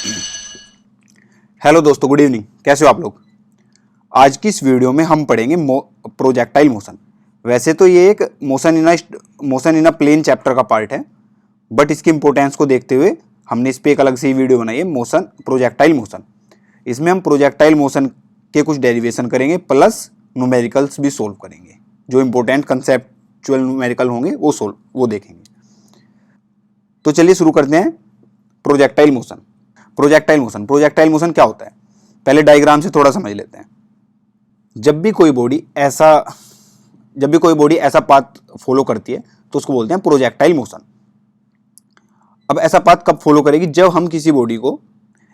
Hello दोस्तों, good evening. कैसे हो आप लोग? आज की इस वीडियो में हम पढ़ेंगे प्रोजेक्टाइल मोशन। वैसे तो ये एक motion in a plane chapter का पार्ट है, बट इसकी इंपॉर्टेंस को देखते हुए हमने इस पे एक अलग से ही वीडियो बनाई है, प्रोजेक्टाइल मोशन। इसमें हम प्रोजेक्टाइल मोशन के कुछ डेरिवेशन करेंगे प्लस न्यूमेरिकल्स भी सोल्व करेंगे। जो इंपॉर्टेंट कंसेप्चुअल न्यूमेरिकल होंगे वो देखेंगे। तो चलिए शुरू करते हैं। प्रोजेक्टाइल मोशन क्या होता है, पहले डायग्राम से थोड़ा समझ लेते हैं। जब भी कोई बॉडी ऐसा पाथ फॉलो करती है तो उसको बोलते हैं प्रोजेक्टाइल मोशन। अब ऐसा पाथ कब फॉलो करेगी? जब हम किसी बॉडी को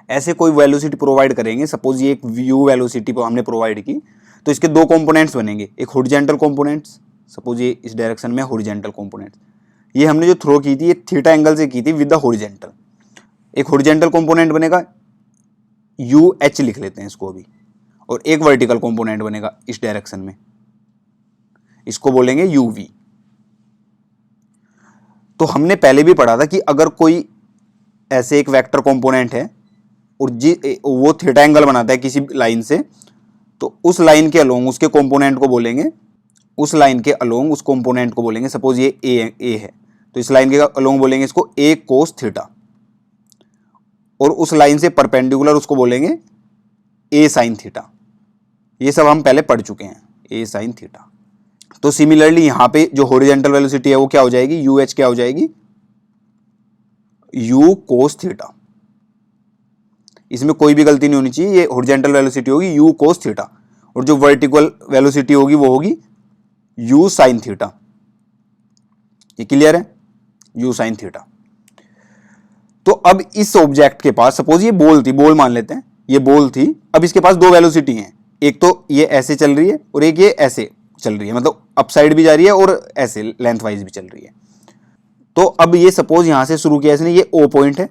ऐसे कोई वेलोसिटी प्रोवाइड करेंगे। सपोज ये एक यू वेलोसिटी हमने प्रोवाइड की, तो इसके दो कंपोनेंट्स बनेंगे, एक हॉरिजॉन्टल कंपोनेंट्स। सपोज ये इस डायरेक्शन में हॉरिजॉन्टल कंपोनेंट्स, ये हमने जो थ्रो की थी ये थीटा एंगल से की थी विद द हॉरिजॉन्टल। एक हॉरिजॉन्टल कंपोनेंट बनेगा, यू एच लिख लेते हैं इसको अभी, और एक वर्टिकल कंपोनेंट बनेगा इस डायरेक्शन में, इसको बोलेंगे यू वी। तो हमने पहले भी पढ़ा था कि अगर कोई ऐसे एक वेक्टर कंपोनेंट है और वो थीटा एंगल बनाता है किसी लाइन से, तो उस लाइन के अलोंग उसके कंपोनेंट को बोलेंगे, उस लाइन के अलोंग उस कंपोनेंट को बोलेंगे। सपोज ये ए है, तो इस लाइन के अलोंग बोलेंगे इसको ए कोस थीटा, और उस लाइन से परपेंडिकुलर उसको बोलेंगे ए साइन थीटा। ये सब हम पहले पढ़ चुके हैं, ए साइन थीटा। तो सिमिलरली यहां पे जो हॉरिजॉन्टल वेलोसिटी है वो क्या हो जाएगी? यू एच क्या हो जाएगी? You cos theta. इसमें कोई भी गलती नहीं होनी चाहिए, ये हॉरिजॉन्टल वेलोसिटी होगी यू कोस थीटा, और जो वर्टिकल वेलोसिटी होगी वो होगी यू साइन थीटा। ये क्लियर है? You sine theta. तो अब इस ऑब्जेक्ट के पास, सपोज ये बॉल थी, बॉल मान लेते हैं, ये बॉल थी। अब इसके पास दो वेलोसिटी हैं, एक तो ये ऐसे चल रही है और एक ये ऐसे चल रही है, मतलब अपसाइड भी जा रही है और ऐसे लेंथ वाइज भी चल रही है। तो अब ये सपोज यहां से शुरू किया इसने, ये ओ पॉइंट है,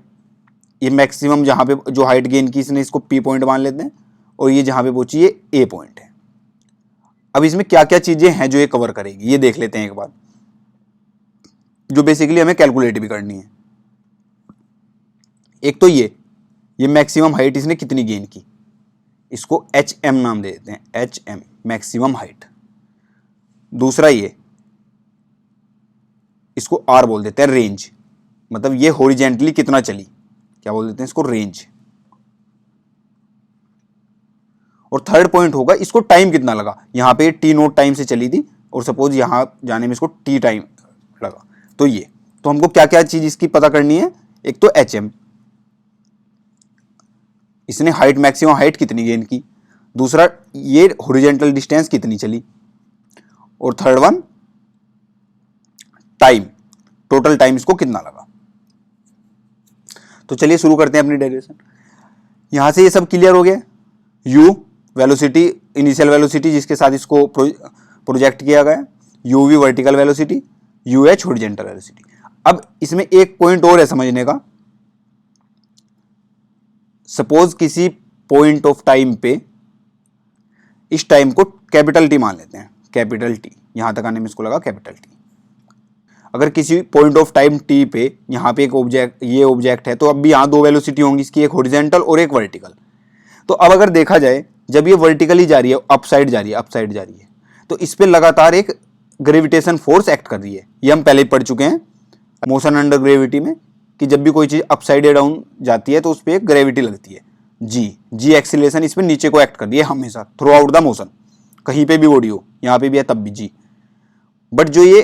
ये मैक्सिमम जहां पे जो हाइट गेन की इसने, इसको पी पॉइंट मान लेते हैं, और ये जहां पे पहुंची ये ए पॉइंट है। अब इसमें क्या क्या चीजें हैं जो ये कवर करेगी, ये देख लेते हैं एक बार, जो बेसिकली हमें कैलकुलेट भी करनी है। एक तो ये मैक्सिमम हाइट इसने कितनी गेन की, इसको एच एम नाम दे देते हैं, एच एम मैक्सिमम हाइट। दूसरा ये, इसको आर बोल देते हैं, रेंज, मतलब ये हॉरिजेंटली कितना चली, क्या बोल देते हैं इसको? रेंज। और थर्ड पॉइंट होगा इसको टाइम कितना लगा, यहां पे टी नोट टाइम से चली थी और सपोज यहां जाने में इसको टी टाइम लगा। तो ये, तो हमको क्या क्या चीज इसकी पता करनी है? एक तो एच एम, इसने हाइट मैक्सिमम हाइट कितनी गेन की, दूसरा ये हॉरिजॉन्टल डिस्टेंस कितनी चली, और third one time, total time इसको कितना लगा। तो चलिए शुरू करते हैं अपनी डेरिवेशन। यहां से ये सब क्लियर हो गया। यू वेलोसिटी, इनिशियल वेलोसिटी जिसके साथ इसको प्रोजेक्ट किया गया, u v vertical velocity, u h horizontal velocity. अब इसमें एक पॉइंट और है समझने का। सपोज किसी पॉइंट ऑफ टाइम पे, इस टाइम को कैपिटल टी मान लेते हैं, कैपिटल टी, यहां तक आने में इसको लगा कैपिटल टी। अगर किसी पॉइंट ऑफ टाइम टी पे यहां पे एक ऑब्जेक्ट, ये ऑब्जेक्ट है, तो अब भी यहां दो वेलोसिटी होंगी इसकी, एक हॉरिजॉन्टल और एक वर्टिकल। तो अब अगर देखा जाए, जब ये वर्टिकली जा रही है, अपसाइड जा रही है, तो इस पे लगातार एक ग्रेविटेशन फोर्स एक्ट कर रही है। ये हम पहले ही पढ़ चुके हैं मोशन अंडर ग्रेविटी में, कि जब भी कोई चीज अपसाइड या डाउन जाती है तो उस पर एक ग्रेविटी लगती है, जी एक्सीलरेशन इस पे नीचे को एक्ट कर रही है हमेशा, थ्रू आउट द मोशन। कहीं पे भी बॉडी हो, यहां पे भी है तब भी जी। बट जो ये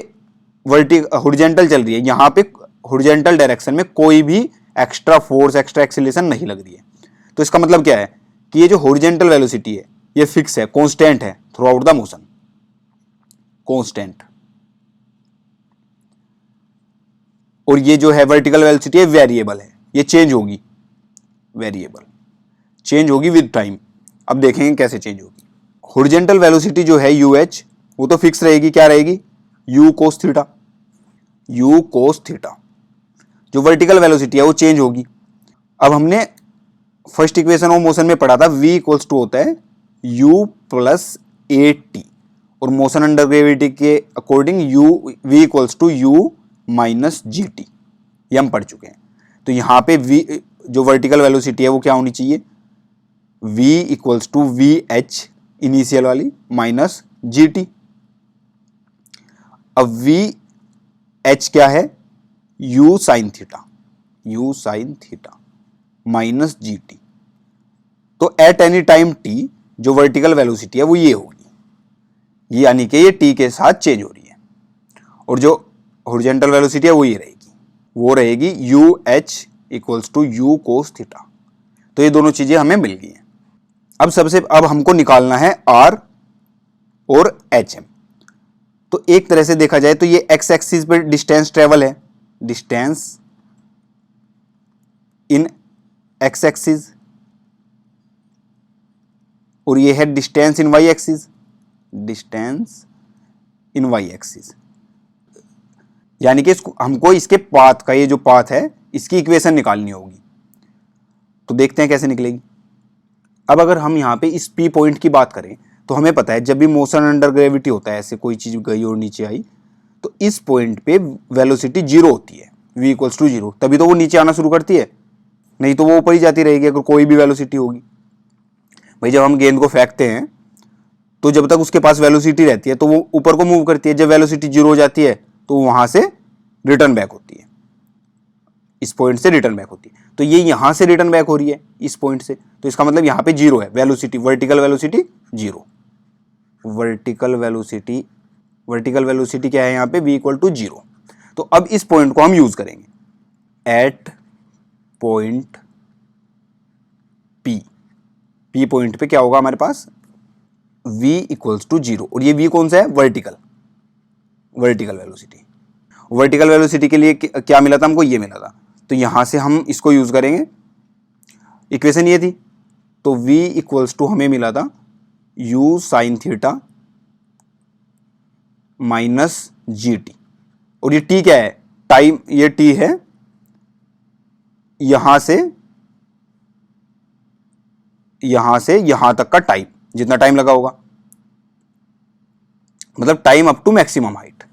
हॉरिजॉन्टल चल रही है, यहां पे हॉरिजॉन्टल डायरेक्शन में कोई भी एक्स्ट्रा फोर्स, एक्स्ट्रा एक्सीलरेशन नहीं लग रही है। तो इसका मतलब क्या है कि ये जो हॉरिजॉन्टल वेलोसिटी है ये फिक्स है, कांस्टेंट है through out the motion, constant. और ये जो है वर्टिकल वेलोसिटी है वेरिएबल है, ये चेंज होगी, वेरिएबल चेंज होगी विद टाइम। अब देखेंगे कैसे चेंज होगी। हॉरिजॉन्टल वेलोसिटी जो है यू एच, वो तो फिक्स रहेगी, क्या रहेगी? You cos theta, you cos theta. जो वर्टिकल वेलोसिटी है वो चेंज होगी। अब हमने फर्स्ट इक्वेशन ऑफ मोशन में पढ़ा था, v इक्वल्स टू होता है u प्लस ए टी, और मोशन अंडर ग्रेविटी के according v equals to u minus g t, ये हम पढ़ चुके हैं। तो यहाँ पे v जो वर्टिकल वेलोसिटी है वो क्या होनी चाहिए, v equals to v h initial वाली माइनस जी टी। अब वी एच क्या है, u sine theta minus g t. तो एट एनी टाइम t जो वर्टिकल वेलोसिटी है वो ये होगी, ये यानी कि ये t के साथ चेंज हो रही है, और जो हॉरिजॉन्टल वेलोसिटी है वो ये रहेगी, वो रहेगी u h equals to u cos theta. तो ये दोनों चीजें हमें मिल गई हैं। अब हमको निकालना है r और एच एम। तो एक तरह से देखा जाए तो ये एक्स एक्सिस पे डिस्टेंस ट्रेवल है, डिस्टेंस इन एक्स एक्सिस, और ये है distance in y axis, distance in y axis. यानी कि हमको इसके पाथ का, ये जो पाथ है इसकी इक्वेशन निकालनी होगी। तो देखते हैं कैसे निकलेगी। अब अगर हम यहाँ पे इस पी पॉइंट की बात करें तो हमें पता है जब भी मोशन अंडर ग्रेविटी होता है, ऐसे कोई चीज गई और नीचे आई, तो इस पॉइंट पे वेलोसिटी जीरो होती है, v इक्वल्स टू जीरो, तभी तो वो नीचे आना शुरू करती है, नहीं तो वो ऊपर ही जाती रहेगी अगर कोई भी वेलोसिटी होगी। भाई जब हम गेंद को फेंकते हैं तो जब तक उसके पास वेलोसिटी रहती है तो वो ऊपर को मूव करती है, जब वेलोसिटी जीरो हो जाती है तो वहां से रिटर्न बैक होती है, इस पॉइंट से रिटर्न बैक होती है। तो ये यहां से रिटर्न बैक हो रही है इस पॉइंट से, तो इसका मतलब यहां पे जीरो है velocity, vertical velocity zero. Vertical velocity क्या है यहाँ पे, v इक्वल टू जीरो। तो अब इस पॉइंट को हम यूज करेंगे एट पॉइंट P पॉइंट पे क्या होगा हमारे पास, v इक्वल्स टू जीरो, और ये v कौन सा है, वर्टिकल वेलोसिटी। वर्टिकल वेलोसिटी के लिए क्या मिला था हमको, ये मिला था, तो यहां से हम इसको यूज करेंगे। इक्वेशन ये थी, तो v इक्वल्स टू हमें मिला था u sine theta minus g T, और ये t क्या है, टाइम, ये t है यहां से यहां तक का टाइम, जितना टाइम लगा होगा, मतलब time up to maximum height.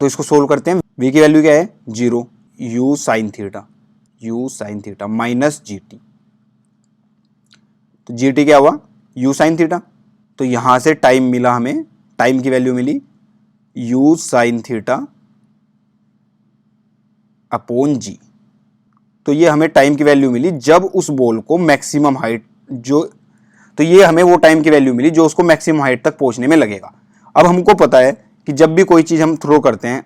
तो इसको सोल्व करते हैं, v की वैल्यू क्या है, zero, u sine theta minus g t. तो जी टी क्या हुआ, u साइन थीटा। तो यहां से टाइम मिला हमें, टाइम की वैल्यू मिली u साइन थीटा अपॉन जी। तो ये हमें टाइम की वैल्यू मिली जब उस बॉल को मैक्सिमम हाइट तो ये हमें वो टाइम की वैल्यू मिली जो उसको मैक्सिमम हाइट तक पहुंचने में लगेगा। अब हमको पता है कि जब भी कोई चीज हम थ्रो करते हैं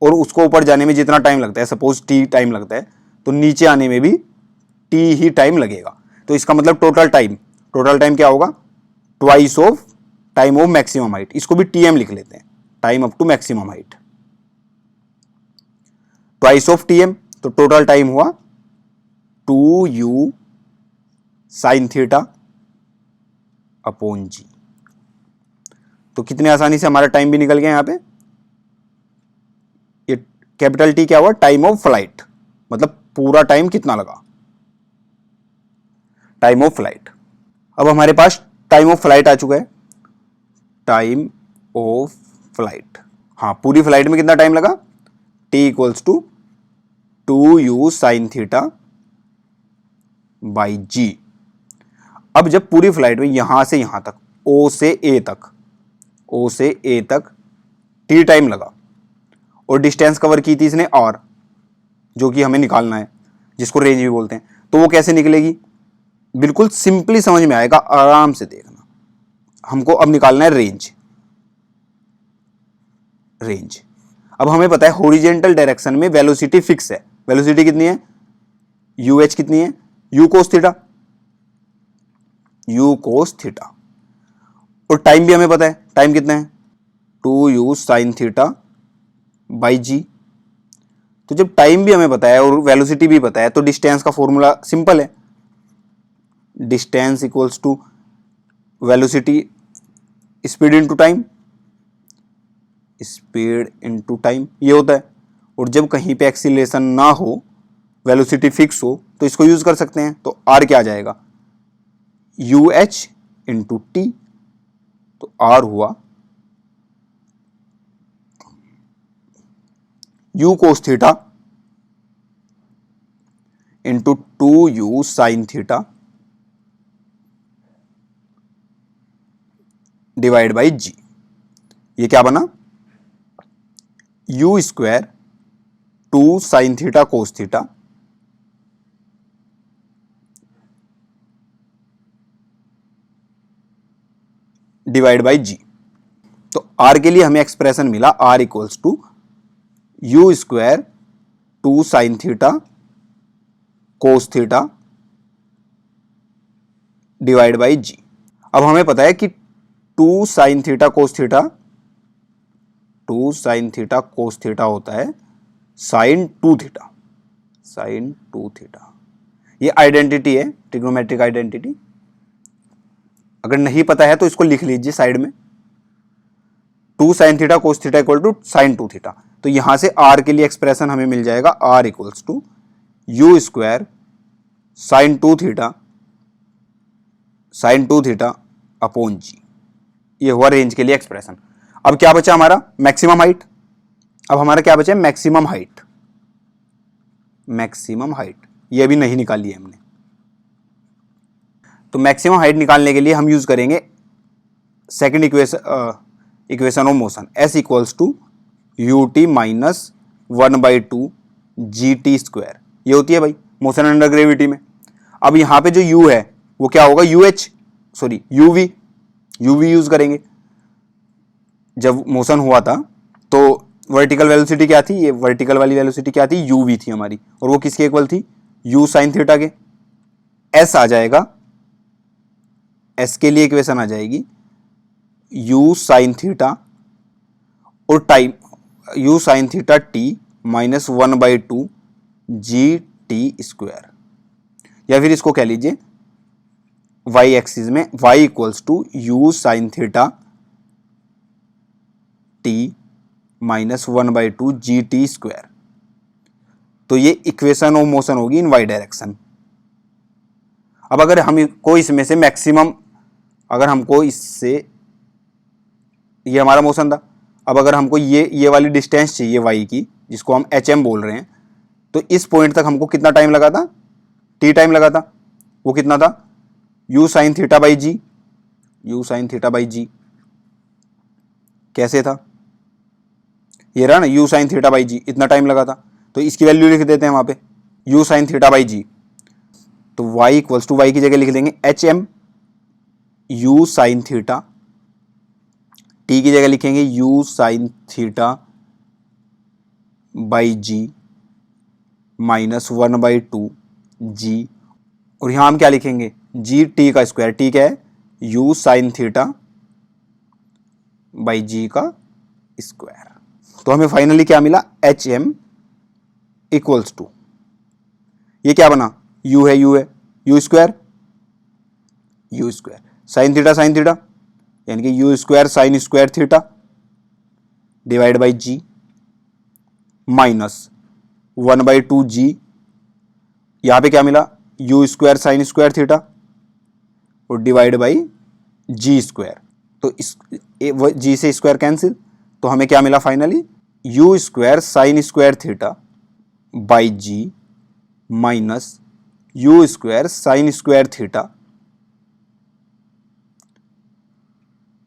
और उसको ऊपर जाने में जितना टाइम लगता है, सपोज टी टाइम लगता है, तो नीचे आने में भी टी ही टाइम लगेगा। तो इसका मतलब टोटल टाइम क्या होगा, twice of time of maximum height. इसको भी टीएम लिख लेते हैं, time up to maximum height, twice of t m. तो टोटल टाइम हुआ 2u साइन थीटा अपॉन जी। तो कितने आसानी से हमारा टाइम भी निकल गया यहां पे। ये कैपिटल टी क्या हुआ, टाइम ऑफ फ्लाइट, मतलब पूरा टाइम कितना लगा, टाइम ऑफ फ्लाइट। अब हमारे पास टाइम ऑफ फ्लाइट आ चुका है, टाइम ऑफ फ्लाइट, हाँ पूरी फ्लाइट में कितना टाइम लगा, t equals to 2u sine theta by G. अब जब पूरी फ्लाइट में यहां से यहां तक, O से A तक t टाइम लगा, और डिस्टेंस कवर की थी इसने r, जो कि हमें निकालना है, जिसको रेंज भी बोलते हैं। तो वो कैसे निकलेगी, बिल्कुल सिंपली समझ में आएगा, आराम से देखना। हमको अब निकालना है रेंज। अब हमें पता है हॉरिजॉन्टल डायरेक्शन में वेलोसिटी फिक्स है, वेलोसिटी कितनी है, UH कितनी है, u कोस थीटा, और टाइम भी हमें पता है, टाइम कितना है, 2u sine theta by G. तो जब टाइम भी हमें पता है और वेलोसिटी भी पता है, तो डिस्टेंस का फॉर्मूला सिंपल है, distance equals to velocity speed into time, ये होता है। और जब कहीं पे एक्सीलरेशन ना हो, वेलोसिटी फिक्स हो, तो इसको यूज कर सकते हैं। तो r क्या आ जाएगा, UH इंटू टी। तो r हुआ u cos theta into 2u sine theta divide by G. ये क्या बना, u square 2 sine theta cos theta divide by G. तो r के लिए हमें एक्सप्रेशन मिला r equals to you square 2 sine theta cos theta divide by G. अब हमें पता है कि 2 sine theta cos theta, 2 sine theta cos theta होता है साइन 2 थीटा, साइन 2 थीटा। ये आइडेंटिटी है, ट्रिग्नोमेट्रिक आइडेंटिटी। अगर नहीं पता है तो इसको लिख लीजिए साइड में, 2 sine theta cos theta equal to sine 2 theta. तो यहां से r के लिए एक्सप्रेशन हमें मिल जाएगा r equals to you square sine 2 theta, sine 2 theta upon G. ये हुआ रेंज के लिए एक्सप्रेशन। अब क्या बचा हमारा, मैक्सिमम हाइट। अब हमारा क्या बचा, मैक्सिमम हाइट। मैक्सिमम हाइट ये अभी नहीं निकाली है हमने। तो मैक्सिमम हाइट निकालने के लिए हम यूज करेंगे second equation of motion, s equals to u t minus 1/2 g t square. ये होती है भाई मोशन अंडर ग्रेविटी में। अब यहां पे जो u है वो क्या होगा, uv यूज करेंगे। जब मोशन हुआ था तो वर्टिकल वेलोसिटी क्या थी, ये वर्टिकल वाली वेलोसिटी क्या थी, uv थी हमारी, और वो किसके इक्वल थी, u साइन थीटा के। s आ जाएगा, s के लिए इक्वेशन आ जाएगी u साइन थीटा और time u sine theta t minus 1/2 g t square. या फिर इसको कह लीजिए y एक्सिस में y equals to u sine theta t minus 1/2 g t square. तो ये इक्वेशन ऑफ मोशन होगी इन y डायरेक्शन। अब अगर हमको इसमें से मैक्सिमम, अगर हमको इससे, ये हमारा मोशन था, अब अगर हमको ये वाली डिस्टेंस चाहिए y की, जिसको हम hm बोल रहे हैं, तो इस पॉइंट तक हमको कितना टाइम लगा था, t टाइम लगा था। वो कितना था, u sine theta by G, u sine theta by G कैसे था, ये रहा ना, u sine theta by G, इतना टाइम लगा था। तो इसकी वैल्यू लिख देते हैं वहां पे, u sine theta by G. तो y इक्वल्स टू y की जगह लिख देंगे hm u sine theta, t की जगह लिखेंगे u sine theta by ji minus 1/2 g, और यहां हम क्या लिखेंगे, जी टी का स्क्वायर। टी क्या है, u sine theta by g का स्क्वायर। तो हमें फाइनली क्या मिला, hm इक्वल्स टू, ये क्या बना, u है u स्क्वायर साइन थीटा यानी कि u square sine square theta divide by ji minus 1/2 g. यहां पे क्या मिला, u square sine square theta और डिवाइड बाई जी स्क्वायर। तो इस जी से स्क्वायर कैंसिल, तो हमें क्या मिला finally, u square sine square theta by ji minus u square sine square theta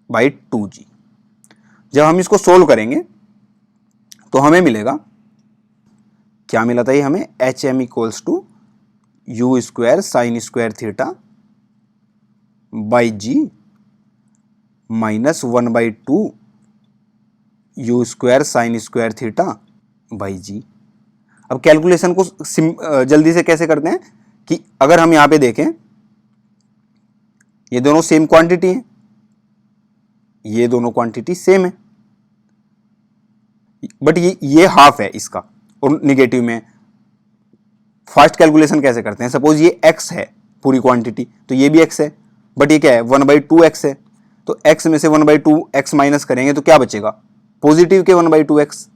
by 2g। जब हम इसको सोल्व करेंगे तो हमें मिलेगा, क्या मिला था ये हमें, H M equals to you square sine square theta by ji minus 1/2 U square sine square theta by G. अब कैलकुलेशन को जल्दी से कैसे करते हैं कि अगर हम यहां पे देखें, ये दोनों सेम क्वांटिटी है, ये दोनों क्वांटिटी सेम है, बट ये हाफ है इसका और निगेटिव में। फास्ट कैलकुलेशन कैसे करते हैं, सपोज ये x है पूरी क्वांटिटी, तो ये भी x है, बट ये क्या है, 1/2 x है। तो x में से 1/2 x माइनस करेंगे तो क्या बचेगा, पॉजिटिव के 1/2 x,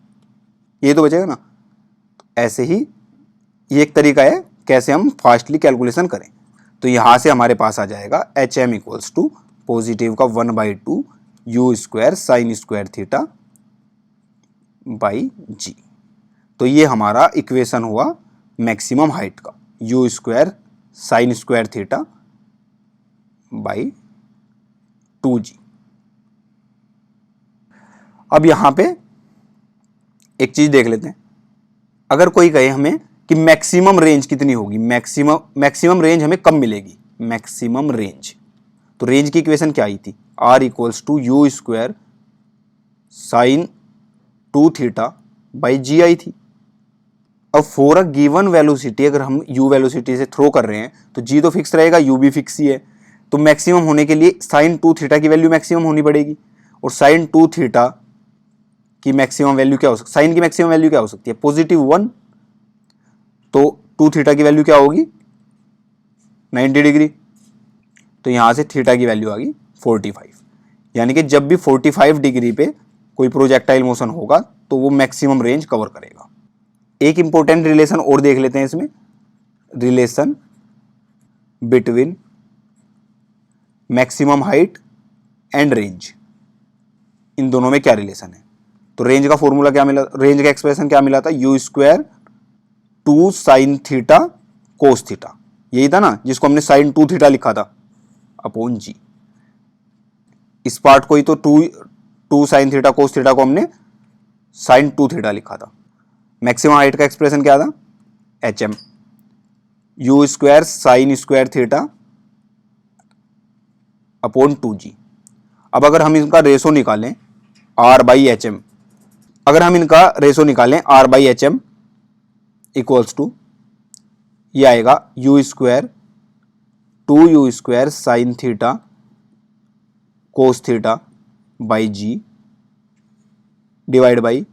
ये तो बचेगा ना। ऐसे ही ये एक तरीका है कैसे हम फास्टली कैलकुलेशन करें। तो यहां से हमारे पास आ जाएगा H M equals to positive का 1/2 U square sine square theta by G. तो ये हमारा इक्वेशन हुआ मैक्सिमम हाइट का। U square sine square theta by 2g। अब यहां पे एक चीज देख लेते हैं, अगर कोई कहे हमें कि मैक्सिमम रेंज कितनी होगी, मैक्सिमम रेंज हमें कब मिलेगी, मैक्सिमम रेंज, तो रेंज की इक्वेशन क्या आई थी, r equals to you square sine 2 theta by G आई थी। अब फॉर अ गिवन वेलोसिटी अगर हम u वेलोसिटी से थ्रो कर रहे हैं तो g तो फिक्स रहेगा, u भी फिक्स ही है, तो मैक्सिमम होने के लिए साइन 2 थीटा की वैल्यू मैक्सिमम होनी पड़ेगी, और साइन 2 थीटा की मैक्सिमम वैल्यू क्या हो सकती है, साइन की मैक्सिमम वैल्यू क्या हो सकती है, +1, तो 2 थीटा की वैल्यू क्या होगी 90 डिग्री, तो यहां से थीटा की वैल्यू आ गई 45, यानी कि जब भी 45 डिग्री पे कोई प्रोजेक्टाइल मोशन होगा तो वो मैक्सिमम रेंज कवर करेगा। एक इंपॉर्टेंट रिलेशन और देख लेते हैं इसमें, relation between maximum height and range, इन दोनों में क्या रिलेशन है। तो रेंज का फॉर्मूला क्या मिला, रेंज का एक्सप्रेशन क्या मिला था, you square 2 sine theta cos theta, यही था ना जिसको हमने साइन 2 थीटा लिखा था अपॉन जी। इस पार्ट को ही तो 2 साइन थीटा कोस थीटा को हमने साइन 2 थीटा लिखा था। मैक्सिमम हाइट का एक्सप्रेशन क्या था, h m u square sine square theta upon 2g। अब अगर हम इनका रेशो निकालें r बाई एच एम, अगर हम इनका रेशो निकालें r by h M equals to, ये आएगा u square 2u square sine theta cos theta by g divide by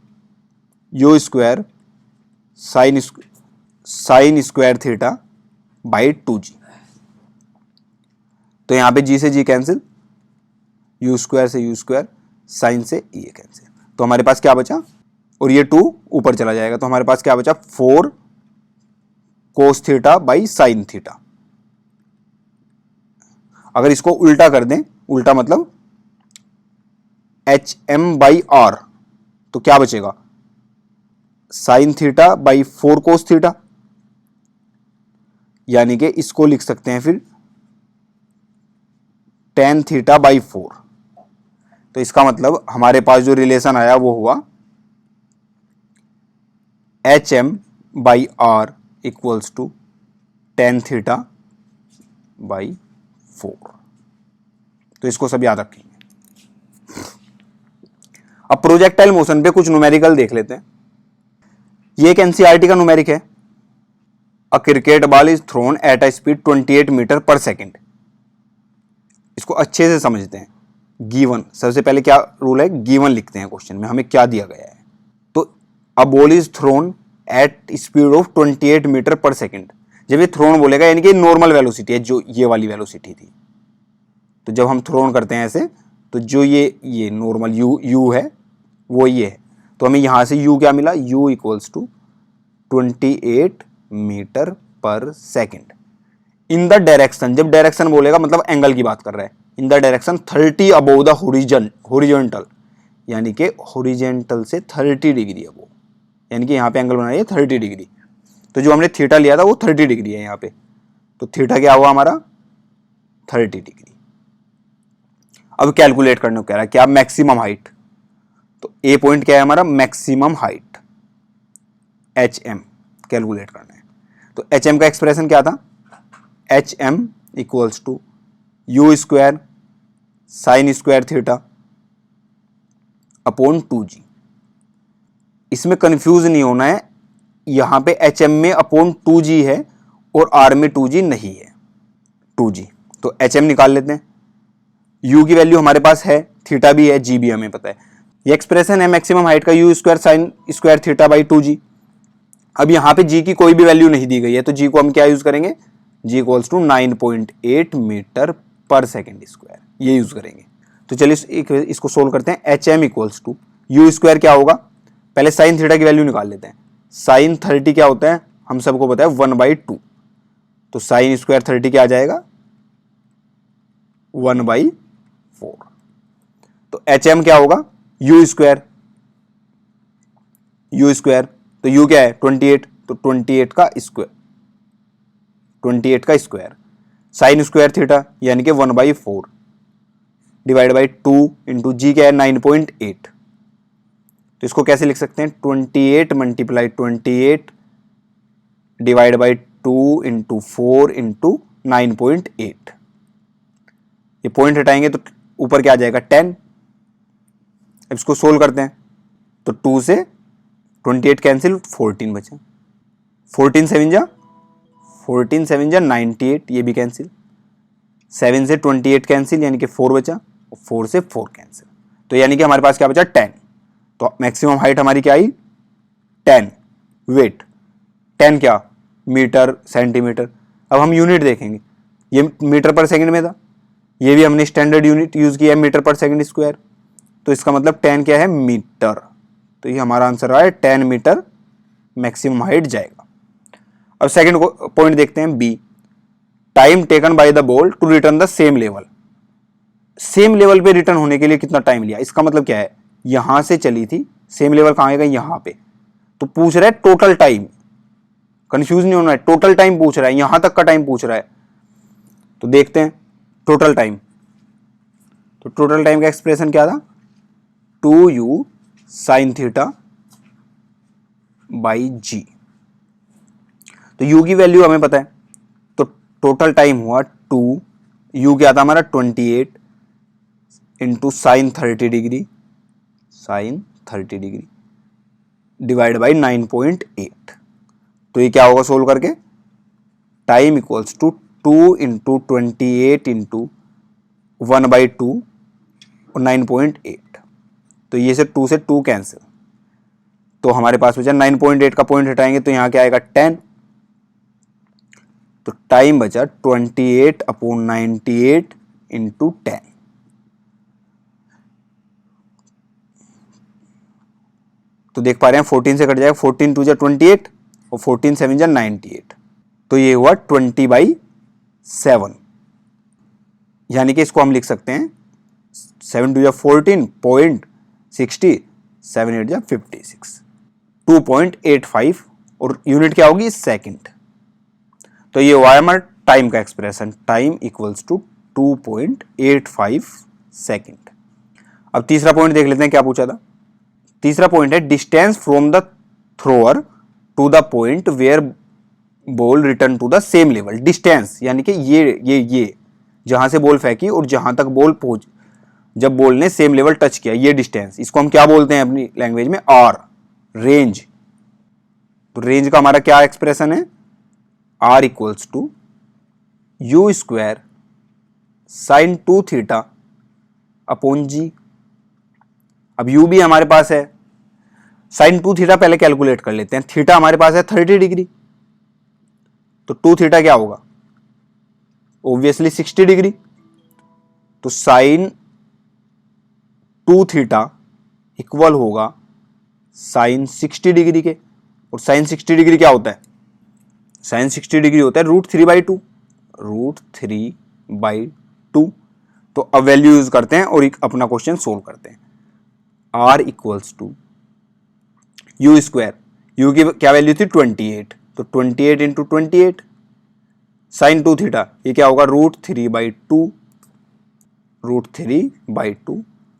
u square sine square theta by 2g। तो यहां पे g से g कैंसिल, यू स्क्वायर से u square, sine से ये cancel, तो हमारे पास क्या बचा, और ये 2 ऊपर चला जाएगा, तो हमारे पास क्या बचा 4 कोस थीटा बाई साइन थीटा। अगर इसको उल्टा कर दें, उल्टा मतलब एच एम बाई आर, तो क्या बचेगा sign theta by 4 cos theta, यानी कि इसको लिख सकते हैं फिर tan थीटा बाई 4। तो इसका मतलब हमारे पास जो रिलेशन आया वो हुआ h m by r equals to tan theta by 4। तो इसको सब याद रखेंगे। अब प्रोजेक्टाइल मोशन पे कुछ न्यूमेरिकल देख लेते हैं। ये एक एनसीईआरटी का न्यूमेरिक है, a cricket ball is thrown at a speed 28 metre पर सेकेंड। इसको अच्छे से समझते हैं। गिवन, सबसे पहले क्या रूल है, गिवन लिखते हैं क्वेश्चन में हमें क्या दिया गया है। तो a ball is thrown at speed of 28 metre पर सेकेंड, जब ये थ्रोन बोलेगा यानी कि नॉर्मल वेलोसिटी है, जो ये वाली वेलोसिटी थी। तो जब हम थ्रोन करते हैं ऐसे, तो जो ये नॉर्मल यू है वो ये है, तो हमें यहां से यू क्या मिला, यू इक्वल्स टू 28 मीटर पर सेकेंड इन द डायरेक्शन, जब डायरेक्शन बोलेगा मतलब एंगल की बात कर रहा है, in the direction 30 above the horizontal, यानी कि हॉरिजॉन्टल से 30 डिग्री अबोव, यानी कि यहाँ पे एंगल बना रही है 30 डिग्री। तो जो हमने थीटा लिया था वो 30 डिग्री है यहाँ पे, तो थीटा क्या हुआ हमारा 30 डिग्री। अब कैलकुलेट करने को कह रहा है क्या, मैक्सिमम हाइट। तो ए पॉइंट क्या है हमारा, maximum height, h m calculate करना है। तो एच एम का एक्सप्रेशन क्या था, h M equals to you square sine square theta upon 2g। इसमें कंफ्यूज नहीं होना है, यहां पे एच एम में अपॉन 2g है और आर में 2g नहीं है, 2g। तो एच एम निकाल लेते हैं, u की वैल्यू हमारे पास है, थीटा भी है, g भी हमें पता है। ये एक्सप्रेशन है मैक्सिमम हाइट का, U square sine square theta by 2g। अब यहां पे g की कोई भी वैल्यू नहीं दी गई है, तो g को हम क्या यूज करेंगे, g इक्वल्स टू 9.8 मीटर पर सेकेंड स्क्वायर, ये यूज करेंगे। तो चलिए इसको सोल्व करते हैं। H M equals to you square क्या होगा, पहले साइन थीटा की वैल्यू निकाल लेते हैं। साइन 30 क्या होता है, हम सबको पता है 1/2, तो साइन स्क्वायर 30 क्या आ जाएगा 1/4। तो एच एम क्या होगा, यू स्क्वायर, तो यू क्या है 28, तो 28 का स्क्वायर 28 का स्क्वायर, साइन स्क्वायर थीटा यानी कि 1/4 डिवाइड बाई 2 इंटू जी क्या है 9.8। तो इसको कैसे लिख सकते हैं, 28 multiply 28 divide by 2 into 4 into 9.8। ये पॉइंट हटाएंगे तो ऊपर क्या आ जाएगा 10। अब इसको सोल्व करते हैं तो 2 से 28 कैंसिल, 14 बचा। 14 7 जा 98, ये भी कैंसिल। 7 से 28 कैंसिल यानी कि 4 बचा, और 4 से 4 कैंसिल। तो यानी कि हमारे पास क्या बचा 10। तो मैक्सिमम हाइट हमारी क्या आई 10। वेट 10 क्या मीटर सेंटीमीटर। अब हम यूनिट देखेंगे, ये मीटर पर सेकंड में था, ये भी हमने स्टैंडर्ड यूनिट यूज किया है मीटर पर सेकंड स्क्वायर। तो इसका मतलब 10 क्या है मीटर। तो ये हमारा आंसर रहा है 10 मीटर मैक्सिमम हाइट जाएगा। अब सेकंड पॉइंट देखते हैं b, time taken by the ball to return the same level. Same level पे रिटर्न होने के लिए कितना टाइम लिया, इसका मतलब क्या है, यहां से चली थी, सेम लेवल कहां आएगा यहां पे, तो पूछ रहा है टोटल टाइम। कंफ्यूज नहीं होना है, टोटल टाइम पूछ रहा है, यहां तक का टाइम पूछ रहा है। तो देखते हैं टोटल टाइम। तो टोटल टाइम का एक्सप्रेशन क्या था, 2u sine theta by G. तो u की वैल्यू हमें पता है, तो टोटल टाइम हुआ 2, u क्या था हमारा 28 into sine 30 degree, divide by 9.8। तो ये क्या होगा सोल्व करके, time equals to 2 into 28 into 1/2 और 9.8। तो ये से 2 से 2 कैंसिल, तो हमारे पास बचा 9.8 का पॉइंट हटाएंगे तो यहाँ क्या आएगा 10। तो टाइम बचा 28/98 इंटू 10। तो देख पा रहे हैं 14 से कट जाएगा, 14 2 जा 28 और 14 7 जा 98। तो ये हुआ 20/7, यानी कि इसको हम लिख सकते हैं 7 2 जा 14.60, 7 8 जा 56, 2.85 और यूनिट क्या होगी सेकंड। तो ये हुआ हमारा टाइम का expression, time equals to 2.85 second. अब तीसरा पॉइंट देख लेते हैं क्या पूछा था। तीसरा पॉइंट है distance from the thrower to the point where ball return to the same level. Distance यानी कि ये जहां से बॉल फेंकी और जहां तक बॉल पहुंच, जब बॉल ने सेम लेवल टच किया, ये डिस्टेंस, इसको हम क्या बोलते हैं अपनी लैंग्वेज में, आर, रेंज। तो रेंज का हमारा क्या एक्सप्रेशन है, R equals to you square sine 2 theta upon G. अब u भी हमारे पास है, साइन 2 थीटा पहले कैलकुलेट कर लेते हैं। थीटा हमारे पास है 30 डिग्री, तो 2 थीटा क्या होगा ऑब्वियसली 60 डिग्री। तो साइन 2 थीटा इक्वल होगा साइन 60 डिग्री के, और साइन 60 डिग्री क्या होता है, साइन 60 डिग्री होता है √3/2, √3/2। तो अब वैल्यू यूज करते हैं और एक अपना क्वेश्चन सोल्व करते हैं। r equals to you square, u की क्या वैल्यू थी 28, तो 28 इंटू 28 साइन 2 थीटा, ये क्या होगा √3/2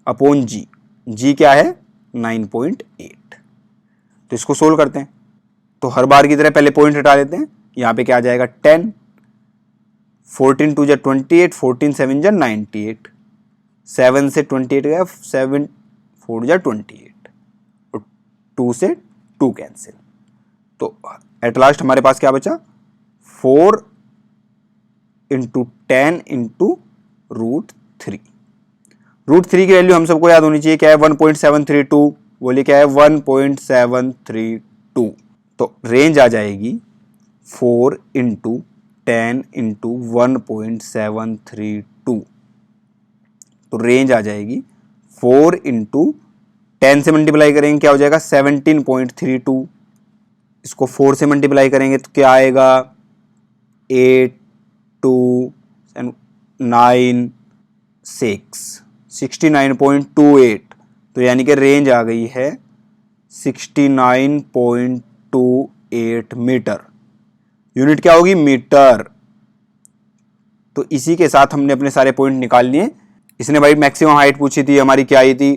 अपॉन जी। जी क्या है 9.8। तो इसको सोल्व करते हैं। तो हर बार की तरह पहले पॉइंट हटा लेते हैं, यहां पे क्या आ जाएगा 10, 14 2 जा 28, 14 7 जा 98, 7 से 28 गया, 7 4 जा 28 और 2 से 2 कैंसिल। तो एट लास्ट हमारे पास क्या बचा 4 इंटू 10 इंटू √3। √3 की वैल्यू हम सबको याद होनी चाहिए, क्या है 1.732, बोलिए क्या है 1.732। तो रेंज आ जाएगी 4 इंटू 10 इंटू 1.732। तो रेंज आ जाएगी 4 इंटू 10 से मल्टीप्लाई करेंगे क्या हो जाएगा 17.32। इसको 4 से मल्टीप्लाई करेंगे तो क्या आएगा 8 2 9 6 69.28। तो यानी कि रेंज आ गई है 69.28 मीटर। यूनिट क्या होगी मीटर। तो इसी के साथ हमने अपने सारे पॉइंट निकाल लिए। इसने भाई मैक्सिमम हाइट पूछी थी, हमारी क्या आई थी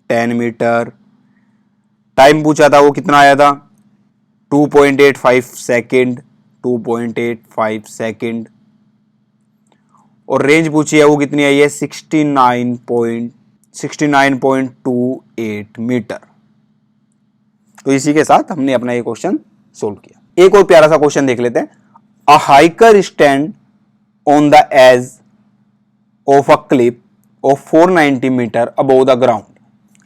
10 मीटर। टाइम पूछा था वो कितना आया था 2.85 सेकेंड, 2.85 सेकेंड। और रेंज पूछी है वो कितनी आई है 69.28 मीटर। तो इसी के साथ हमने अपना ये क्वेश्चन सोल्व किया। एक और प्यारा सा क्वेश्चन देख लेते हैं। A hiker stand on the edge of a cliff of 490 metre above the ground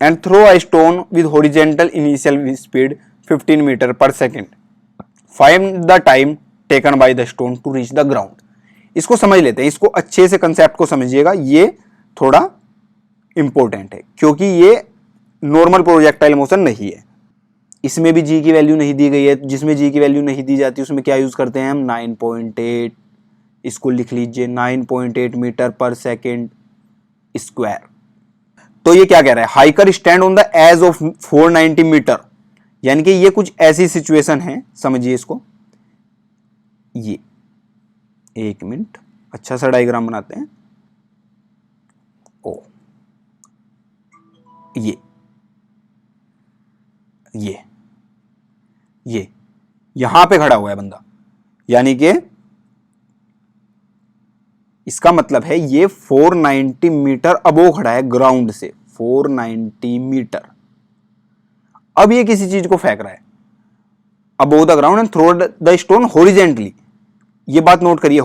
and throw a stone with horizontal initial speed 15 metre पर second. Find the time taken by the stone to reach the ground. इसको समझ लेते हैं, इसको अच्छे से concept को समझिएगा, ये थोड़ा इंपॉर्टेंट है क्योंकि ये नॉर्मल प्रोजेक्टाइल मोशन नहीं है। इसमें भी जी की वैल्यू नहीं दी गई है। जिसमें जी की वैल्यू नहीं दी जाती उसमें क्या यूज करते हैं हम 9.8, इसको लिख लीजिए 9.8 मीटर पर सेकेंड स्क्वायर। तो ये क्या कह रहा है, hiker stand on the edge of 490 metre, यानी कि ये कुछ ऐसी सिचुएशन है, समझिए इसको। ये एक मिनट अच्छा सा डायग्राम बनाते हैं। ओ ये यहां पे खड़ा हुआ है बंदा, यानी कि इसका मतलब है ये 490 मीटर अबो खड़ा है ग्राउंड से, 490 मीटर। अब ये किसी चीज को फेंक रहा है above the ground and throw the stone horizontally. ये बात नोट करिए,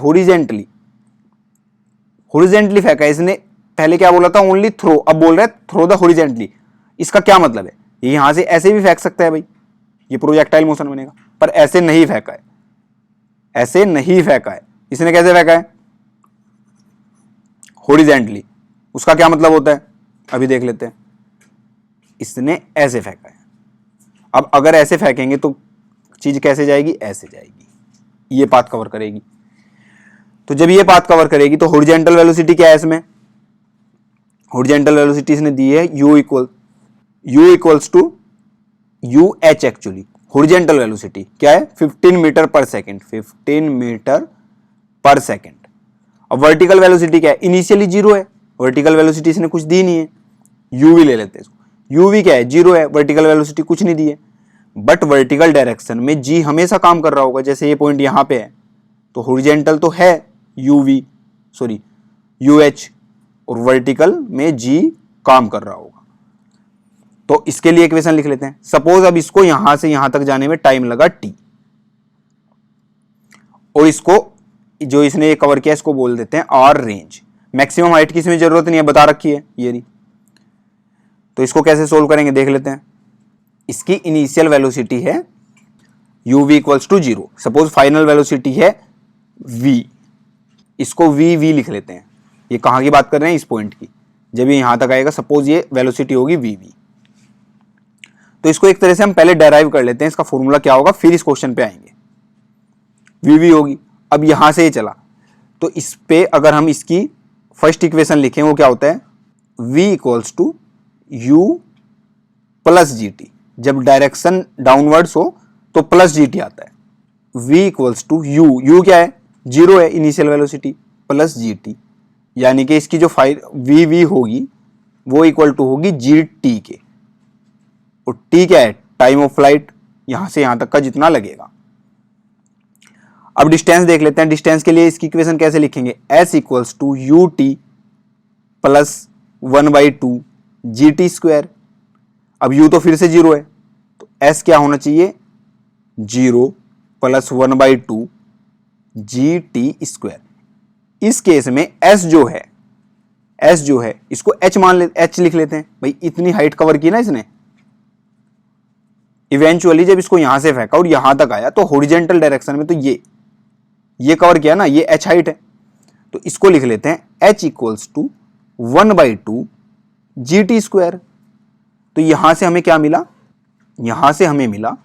हॉरिजेंटली फेंका है इसने। पहले क्या बोला था ओनली थ्रो, अब बोल रहा है थ्रो द हॉरिजेंटली। इसका क्या मतलब है, ये यहां से ऐसे भी फेंक सकता है भाई, ये प्रोजेक्टाइल मोशन बनेगा, पर ऐसे नहीं फेंका है, ऐसे नहीं फेंका है। इसने कैसे फेंका है हॉरिजेंटली। उसका क्या मतलब होता है अभी देख लेते हैं। इसने ऐसे फेंका है, अब अगर ऐसे फेंकेंगे तो चीज कैसे जाएगी, ऐसे जाएगी, ये पाथ कवर करेगी। तो जब ये पाथ कवर करेगी तो हॉरिजॉन्टल वेलोसिटी क्या है इसमें, हॉरिजॉन्टल वेलोसिटी इसने दी है u equals to UH। Actually horizontal velocity क्या है 15 मीटर पर सेकेंड, 15 मीटर पर सेकेंड। अब वर्टिकल वेलोसिटी क्या है, इनिशियली जीरो है, वर्टिकल वेलोसिटी इसने कुछ दी नहीं है, uv ले लेते हैं इसको। uv क्या है, जीरो है, वर्टिकल वेलोसिटी कुछ नहीं दी है। बट वर्टिकल डायरेक्शन में g हमेशा काम कर रहा होगा। जैसे ये पॉइंट यहां पे है तो हॉरिजॉन्टल तो है UH, और वर्टिकल में g काम कर रहा होगा। तो इसके लिए इक्वेशन लिख लेते हैं। सपोज अब इसको यहां से यहां तक जाने में टाइम लगा t, और इसको जो इसने ये कवर किया इसको बोल देते हैं r रेंज। मैक्सिमम हाइट की इसमें जरूरत नहीं है, बता रखी है ये रही। तो इसको कैसे सोल्व करेंगे देख लेते हैं। इसकी इनिशियल वेलोसिटी है uv equals to 0। Suppose final velocity है v, इसको v लिख लेते हैं। ये कहां की बात कर रहे हैं, इस पॉइंट की। जब ये यहां तक आएगा सपोज ये वेलोसिटी होगी v। तो इसको एक तरह से हम पहले डेराइव कर लेते हैं, इसका फॉर्मूला क्या होगा, फिर इस क्वेश्चन पे आएंगे। v होगी, अब यहां से ये चला तो इस पे अगर हम इसकी फर्स्ट इक्वेशन लिखें वो क्या होता है v equals to u plus gt। जब डायरेक्शन डाउनवर्ड्स हो तो प्लस gt आता है। v इक्वल्स टू u क्या है, जीरो है इनिशियल वेलोसिटी, प्लस gt, यानी कि इसकी जो v होगी वो इक्वल टू होगी gt के, और t क्या है टाइम ऑफ फ्लाइट, यहां से यहां तक का जितना लगेगा। अब डिस्टेंस देख लेते हैं। डिस्टेंस के लिए इसकी इक्वेशन कैसे लिखेंगे, s equals to ut plus 1/2 gt square. अब u तो फिर से जीरो है तो s क्या होना चाहिए 0 प्लस 1/2 gt स्क्वायर। इस केस में s जो है इसको h मान ले, h लिख लेते हैं भाई, इतनी हाइट कवर की ना इसने। इवेंचुअली जब इसको यहां से फेंका और यहां तक आया तो हॉरिजॉन्टल डायरेक्शन में तो ये कवर किया ना, ये h हाइट है। तो इसको लिख लेते हैं h equals to 1/2 gt square. तो यहां से हमें क्या मिला, यहां से हमें मिला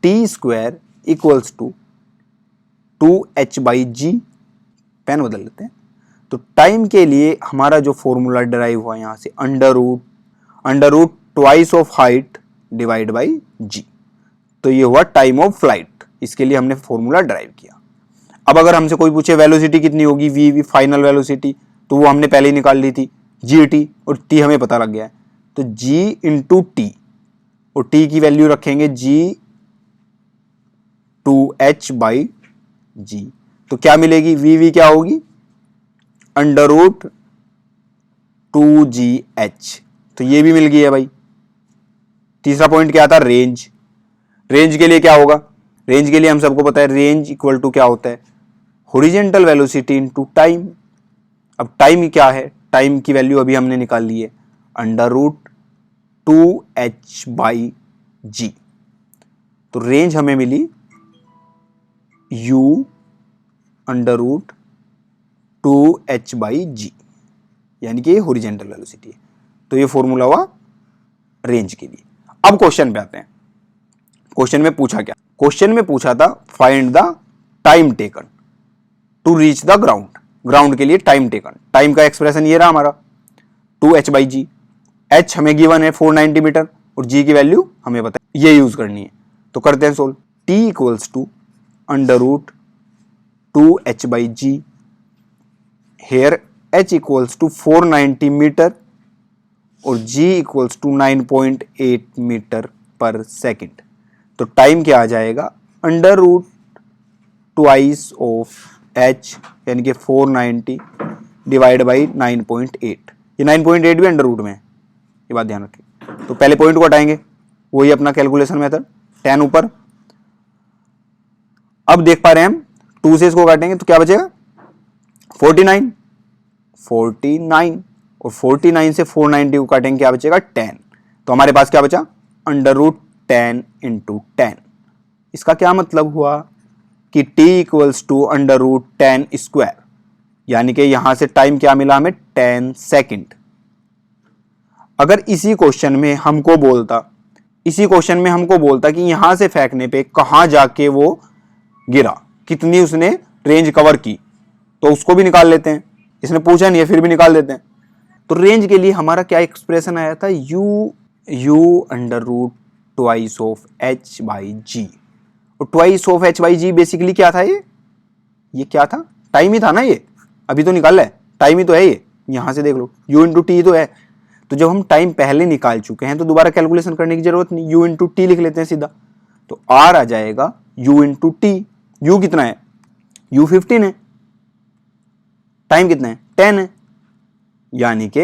t square equals to 2h/g। Pen बदल लेते हैं। तो टाइम के लिए हमारा जो फॉर्मूला डिराइव हुआ यहां से under root twice of height divide by g। तो ये हुआ टाइम ऑफ फ्लाइट, इसके लिए हमने फॉर्मूला डिराइव किया। अब अगर हमसे कोई पूछे वेलोसिटी कितनी होगी, वी फाइनल वेलोसिटी, तो वो हमने पहले ही निकाल ली थी, जी टी, और टी हमें पता लग गया है, तो जी इंटू टी, और टी की वैल्यू रखेंगे जी टू एच बाई जी, तो क्या मिलेगी, वी क्या होगी, अंडर रूट 2GH, तो ये भी मिल गई है भाई। तीसरा पॉइंट क्या था, रेंज। रेंज के लिए क्या होगा, रेंज के लिए हम सबको पता है रेंज इक्वल टू क्या होता है, हॉरिजॉन्टल वेलोसिटी इनटू टाइम। अब टाइम क्या है, टाइम की वैल्यू अभी हमने निकाल ली है, under root 2H by G, तो रेंज हमें मिली U under root 2H by G, यानी कि ये हॉरिजॉन्टल वेलोसिटी है। तो ये फॉर्मूला हुआ रेंज के लिए। अब क्वेश्चन पे आते हैं। क्वेश्चन में पूछा क्या, क्वेश्चन में पूछा था find the time taken to reach the ground. Ground के लिए टाइम टेकन, टाइम का एक्सप्रेशन ये रहा हमारा 2H बाई जी, H हमें गिवन है 490 मीटर, और G की वैल्यू हमें पता है, ये यूज करनी है। तो करते हैं solve. T equals to under root 2H by g, here H equals to 490 metre और G इक्वल्स टू 9.8 मीटर पर सेकेंड। तो टाइम क्या आ जाएगा, under root twice of H, यानी कि 490 डिवाइड बाई 9.8। ये 9.8 भी अंडर रूट में है, ये बात ध्यान रखें। तो पहले पॉइंट को हटाएंगे, वही अपना कैलकुलेशन मेथड, 10 ऊपर। अब देख पा रहे हैं हम 2 से इसको काटेंगे तो क्या बचेगा, 49 और 49 से 490 को काटेंगे क्या बचेगा, 10। तो हमारे पास क्या बचा, अंडर रूट 10 इंटू 10। इसका क्या मतलब हुआ कि t equals to under root 10 square, यानी कि यहां से टाइम क्या मिला हमें, 10 सेकेंड। अगर इसी क्वेश्चन में हमको बोलता कि यहां से फेंकने पे कहां जाके वो गिरा, कितनी उसने रेंज कवर की, तो उसको भी निकाल लेते हैं। इसने पूछा नहीं है फिर भी निकाल देते हैं। तो रेंज के लिए हमारा क्या एक्सप्रेशन आया था, u under root twice of H by G, और twice of H by G basically क्या था, ये क्या था, टाइम ही था ना, ये अभी तो निकाला है, टाइम ही तो है ये, यहां से देख लो u इंटू टी तो है। तो जब हम टाइम पहले निकाल चुके हैं तो दोबारा कैलकुलेशन करने की जरूरत नहीं, u इंटू टी लिख लेते हैं सीधा। तो r आ जाएगा u इंटू टी, u कितना है, u 15 है, टाइम कितना है 10 है, यानी कि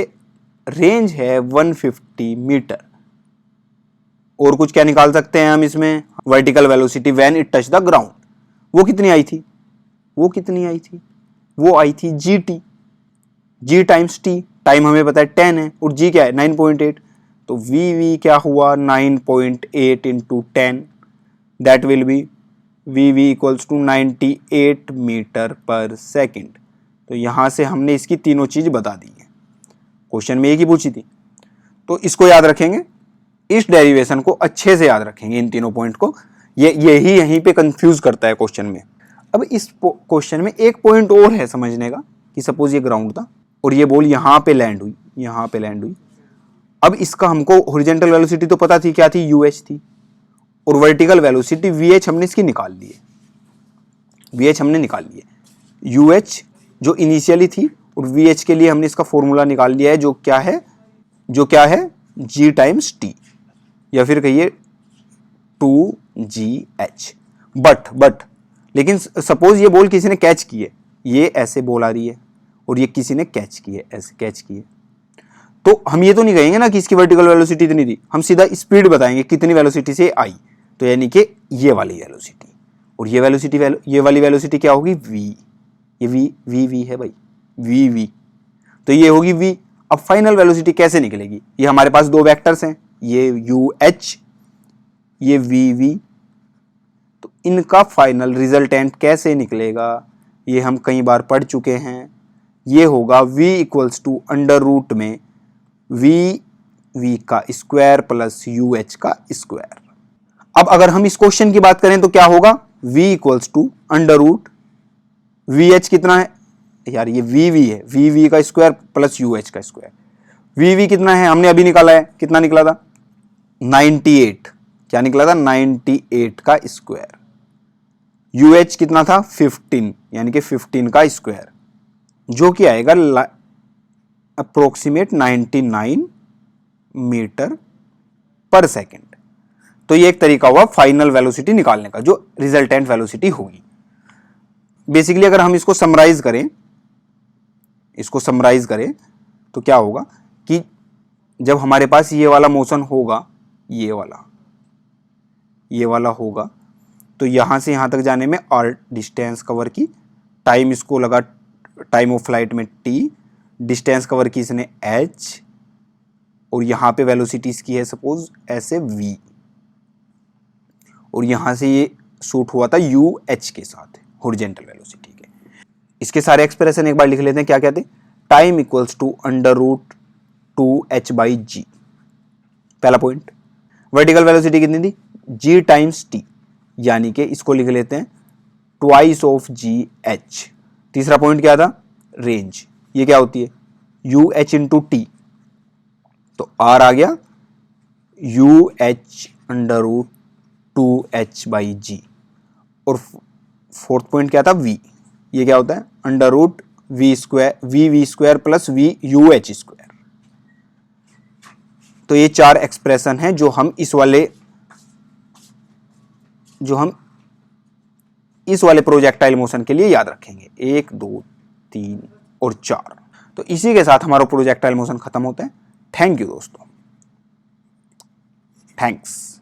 रेंज है 150 मीटर। और कुछ क्या निकाल सकते हैं हम इसमें, vertical velocity when it touch the ground, वो कितनी आई थी, वो आई थी GT, G times T, time हमें पता है 10 है और G क्या है 9.8, तो VV क्या हुआ 9.8 into 10, that will be VV equals to 98 metre पर सेकेंड। तो यहां से हमने इसकी तीनों चीज बता दी है, क्वेश्चन में एक ही पूछी थी। तो इसको याद रखेंगे, इस डेरिवेशन को अच्छे से याद रखेंगे, इन तीनों पॉइंट को, यही यहीं पे कंफ्यूज करता है क्वेश्चन में। अब इस क्वेश्चन में एक पॉइंट और है समझने का, कि सपोज ये ग्राउंड था और ये बॉल यहां पे लैंड हुई, अब इसका हमको हॉरिजॉन्टल वेलोसिटी तो पता थी, क्या थी, UH थी, और वर्टिकल वेलोसिटी VH हमने इसकी निकाल ली है, UH जो इनिशियली थी और VH के लिए हमने इसका फॉर्मूला निकाल लिया है, जो क्या है G टाइम्स T, या फिर कहिए 2GH। बट लेकिन सपोज ये बॉल किसी ने कैच की है, ये ऐसे बॉल आ रही है और ये किसी ने कैच की है, ऐसे कैच की है, तो हम ये तो नहीं कहेंगे ना कि इसकी वर्टिकल वेलोसिटी इतनी थी, हम सीधा स्पीड बताएंगे कितनी वेलोसिटी से आई, तो यानी कि ये वाली वेलोसिटी, और ये वाली वेलोसिटी क्या होगी, v, ये v है भाई, v, तो ये होगी v। अब फाइनल वेलोसिटी कैसे निकलेगी, ये हमारे पास दो वेक्टर्स हैं, ये UH, ये VV, तो इनका फाइनल रिजल्टेंट कैसे निकलेगा, ये हम कई बार पढ़ चुके हैं, ये होगा v equals to under root में v का स्क्वायर प्लस UH का स्क्वायर। अब अगर हम इस क्वेश्चन की बात करें तो क्या होगा, v equals to under root VH कितना है यार, ये VV है, VV का स्क्वायर प्लस UH का स्क्वायर। VV कितना है, हमने अभी निकाला है, कितना निकला था 98, क्या निकला था 98 का स्क्वायर, UH कितना था 15, यानी कि 15 का स्क्वायर, जो कि आएगा अप्रोक्सीमेट 99 मीटर पर सेकेंड। तो ये एक तरीका हुआ फाइनल वेलोसिटी निकालने का, जो रिजल्टेंट वेलोसिटी होगी। बेसिकली अगर हम इसको समराइज करें तो क्या होगा कि जब हमारे पास ये वाला मोशन होगा, ये वाला होगा, तो यहां से यहां तक जाने में r डिस्टेंस कवर की, टाइम इसको लगा टाइम ऑफ फ्लाइट में t, डिस्टेंस कवर की इसने h, और यहां पे वेलोसिटी इसकी है सपोज ऐसे v, और यहां से ये शूट हुआ था UH के साथ, हॉरिजॉन्टल वेलोसिटी के। इसके सारे एक्सप्रेशन एक बार लिख लेते हैं। क्या कहते हैं? टाइम इक्वल्स टू √2h/g, पहला पॉइंट। वर्टिकल वेलोसिटी कितनी थी? g टाइम्स t, यानी कि इसको लिख लेते हैं ट्वाइस ऑफ GH। तीसरा पॉइंट क्या था? रेंज, ये क्या होती है? UH इंटू टी, तो R आ गया UH √2h/g। और फोर्थ पॉइंट क्या था? V, ये क्या होता है? √v² plus VUH²। तो ये चार एक्सप्रेशन हैं जो हम इस वाले प्रोजेक्टाइल मोशन के लिए याद रखेंगे। 1, 2, 3 और 4। तो इसी के साथ हमारा प्रोजेक्टाइल मोशन खत्म होता है। थैंक यू दोस्तों, थैंक्स।